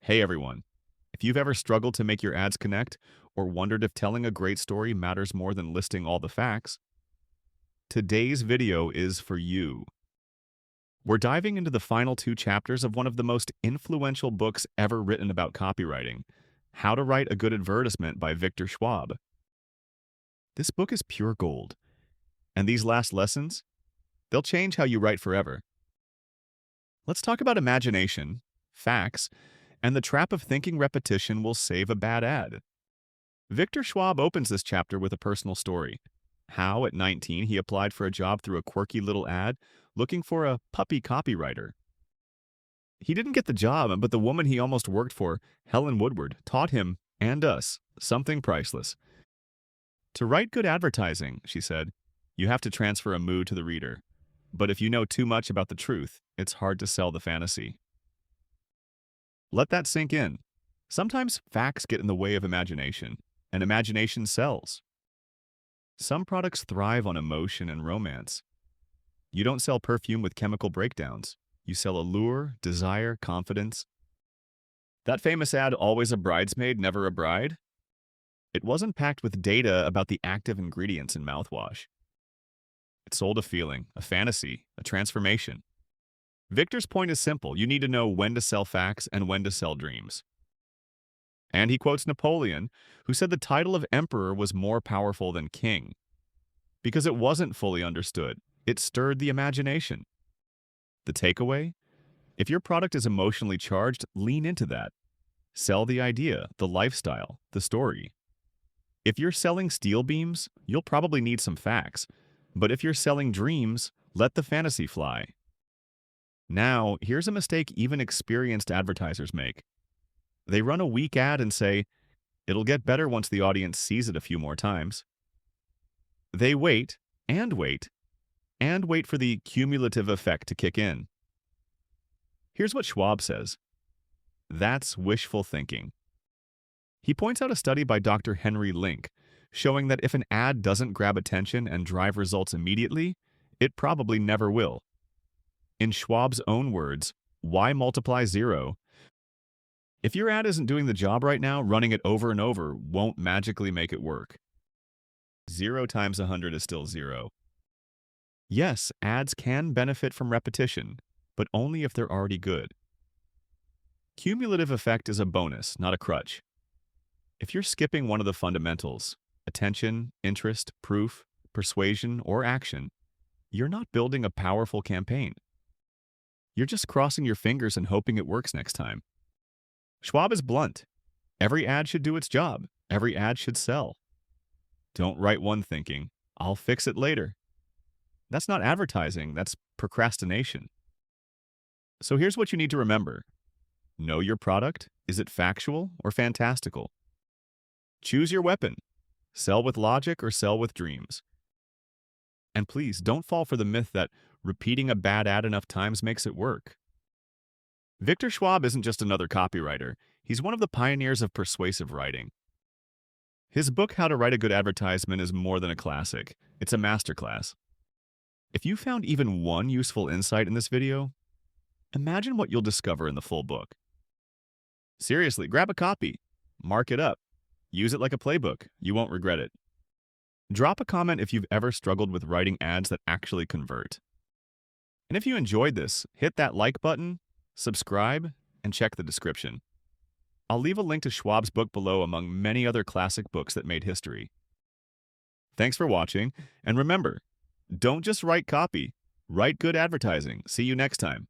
Hey everyone. If you've ever struggled to make your ads connect or wondered if telling a great story matters more than listing all the facts, today's video is for you. We're diving into the final two chapters of one of the most influential books ever written about copywriting, How to Write a Good Advertisement by Victor Schwab. This book is pure gold, and these last lessons, they'll change how you write forever. Let's talk about imagination, facts, and the trap of thinking repetition will save a bad ad. Victor Schwab opens this chapter with a personal story. How, at 19, he applied for a job through a quirky little ad looking for a puppy copywriter. He didn't get the job, but the woman he almost worked for, Helen Woodward, taught him, and us, something priceless. To write good advertising, she said, you have to transfer a mood to the reader. But if you know too much about the truth, it's hard to sell the fantasy. Let that sink in. Sometimes facts get in the way of imagination, and imagination sells. Some products thrive on emotion and romance. You don't sell perfume with chemical breakdowns. You sell allure, desire, confidence. That famous ad, "Always a bridesmaid, never a bride"? It wasn't packed with data about the active ingredients in mouthwash. It sold a feeling, a fantasy, a transformation. Victor's point is simple. You need to know when to sell facts and when to sell dreams. And he quotes Napoleon, who said the title of emperor was more powerful than king. Because it wasn't fully understood, it stirred the imagination. The takeaway? If your product is emotionally charged, lean into that. Sell the idea, the lifestyle, the story. If you're selling steel beams, you'll probably need some facts. But if you're selling dreams, let the fantasy fly. Now, here's a mistake even experienced advertisers make. They run a weak ad and say, it'll get better once the audience sees it a few more times. They wait, and wait, and wait for the cumulative effect to kick in. Here's what Schwab says. That's wishful thinking. He points out a study by Dr. Henry Link, showing that if an ad doesn't grab attention and drive results immediately, it probably never will. In Schwab's own words, why multiply zero? If your ad isn't doing the job right now, running it over and over won't magically make it work. 0 times 100 is still 0. Yes, ads can benefit from repetition, but only if they're already good. Cumulative effect is a bonus, not a crutch. If you're skipping one of the fundamentals, attention, interest, proof, persuasion, or action, you're not building a powerful campaign. You're just crossing your fingers and hoping it works next time. Schwab is blunt. Every ad should do its job. Every ad should sell. Don't write one thinking, I'll fix it later. That's not advertising, that's procrastination. So here's what you need to remember. Know your product. Is it factual or fantastical? Choose your weapon. Sell with logic or sell with dreams. And please, don't fall for the myth that repeating a bad ad enough times makes it work. Victor Schwab isn't just another copywriter. He's one of the pioneers of persuasive writing. His book, How to Write a Good Advertisement, is more than a classic. It's a masterclass. If you found even one useful insight in this video, imagine what you'll discover in the full book. Seriously, grab a copy. Mark it up. Use it like a playbook. You won't regret it. Drop a comment if you've ever struggled with writing ads that actually convert. And if you enjoyed this, hit that like button, subscribe, and check the description. I'll leave a link to Schwab's book below among many other classic books that made history. Thanks for watching, and remember, don't just write copy, write good advertising. See you next time.